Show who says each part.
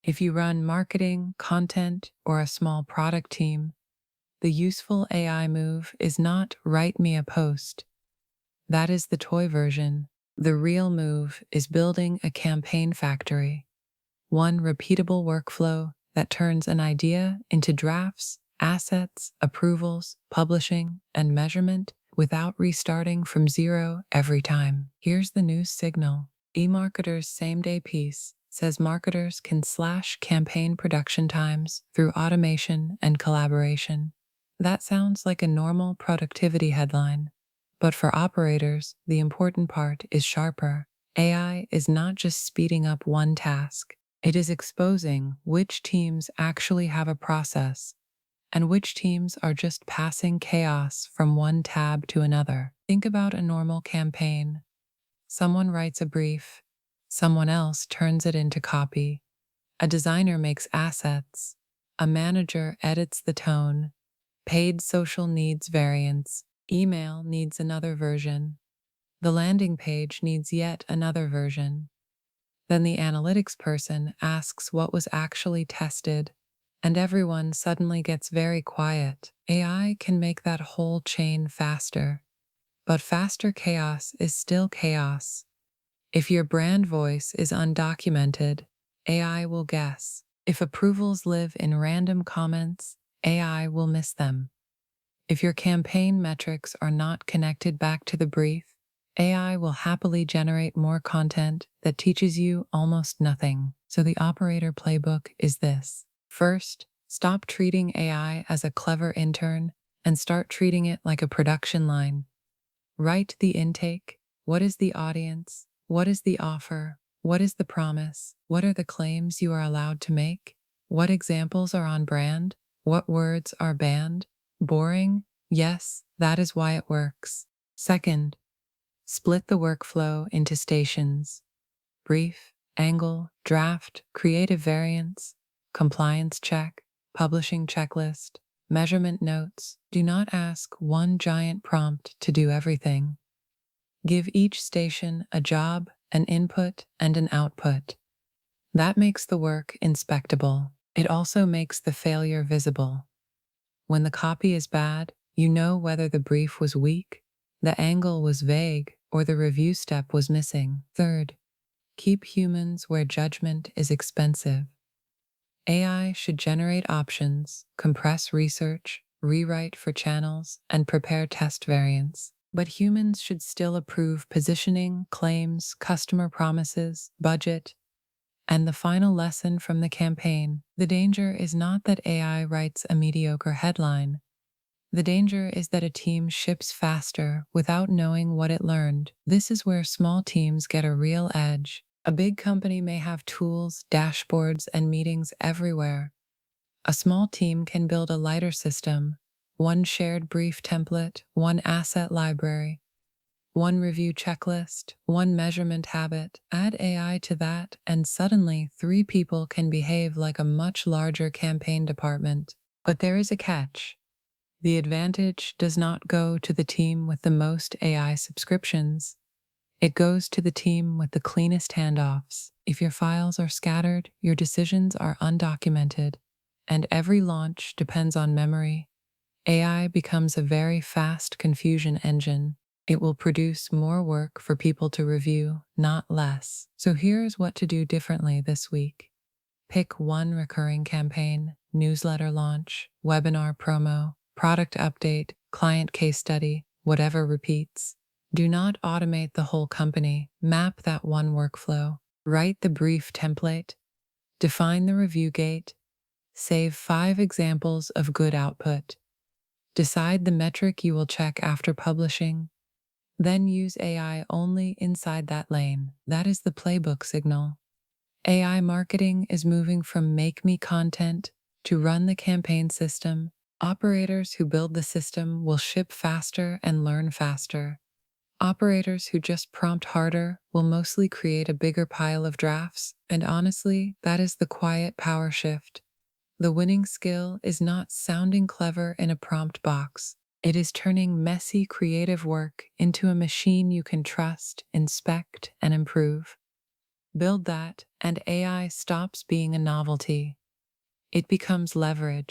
Speaker 1: If you run marketing, content, or a small product team, the useful AI move is not write me a post. That is the toy version. The real move is building a campaign factory, one repeatable workflow that turns an idea into drafts, assets, approvals, publishing, and measurement without restarting from zero every time. Here's the news signal. eMarketer's same-day piece says marketers can slash campaign production times through automation and collaboration. That sounds like a normal productivity headline. But for operators, the important part is sharper. AI is not just speeding up one task, it is exposing which teams actually have a process and which teams are just passing chaos from one tab to another. Think about a normal campaign. Someone writes a brief, someone else turns it into copy, a designer makes assets, a manager edits the tone, paid social needs variants, email needs another version, the landing page needs yet another version. Then the analytics person asks what was actually tested, and everyone suddenly gets very quiet. AI can make that whole chain faster, but faster chaos is still chaos. If your brand voice is undocumented, AI will guess. If approvals live in random comments, AI will miss them. If your campaign metrics are not connected back to the brief, AI will happily generate more content that teaches you almost nothing. So the operator playbook is this. First, stop treating AI as a clever intern and start treating it like a production line. Write the intake. What is the audience? What is the offer? What is the promise? What are the claims you are allowed to make? What examples are on brand? What words are banned? Boring? Yes, that is why it works. Second, split the workflow into stations: brief, angle, draft, creative variants, compliance check, publishing checklist, measurement notes. Do not ask one giant prompt to do everything. Give each station a job, an input, and an output. That makes the work inspectable. It also makes the failure visible. When the copy is bad, you know whether the brief was weak, the angle was vague, or the review step was missing. Third, keep humans where judgment is expensive. AI should generate options, compress research, rewrite for channels, and prepare test variants. But humans should still approve positioning, claims, customer promises, budget, and the final lesson from the campaign. The danger is not that AI writes a mediocre headline. The danger is that a team ships faster without knowing what it learned. This is where small teams get a real edge. A big company may have tools, dashboards, and meetings everywhere. A small team can build a lighter system, one shared brief template, one asset library, one review checklist, one measurement habit. Add AI to that, and suddenly 3 people can behave like a much larger campaign department. But there is a catch. The advantage does not go to the team with the most AI subscriptions. It goes to the team with the cleanest handoffs. If your files are scattered, your decisions are undocumented, and every launch depends on memory, AI becomes a very fast confusion engine. It will produce more work for people to review, not less. So here's what to do differently this week. Pick one recurring campaign: newsletter launch, webinar promo, product update, client case study, whatever repeats. Do not automate the whole company. Map that one workflow. Write the brief template. Define the review gate. Save 5 examples of good output. Decide the metric you will check after publishing. Then use AI only inside that lane. That is the playbook signal. AI marketing is moving from make me content to run the campaign system. Operators who build the system will ship faster and learn faster. Operators who just prompt harder will mostly create a bigger pile of drafts, and honestly, that is the quiet power shift. The winning skill is not sounding clever in a prompt box. It is turning messy creative work into a machine you can trust, inspect, and improve. Build that, and AI stops being a novelty. It becomes leverage.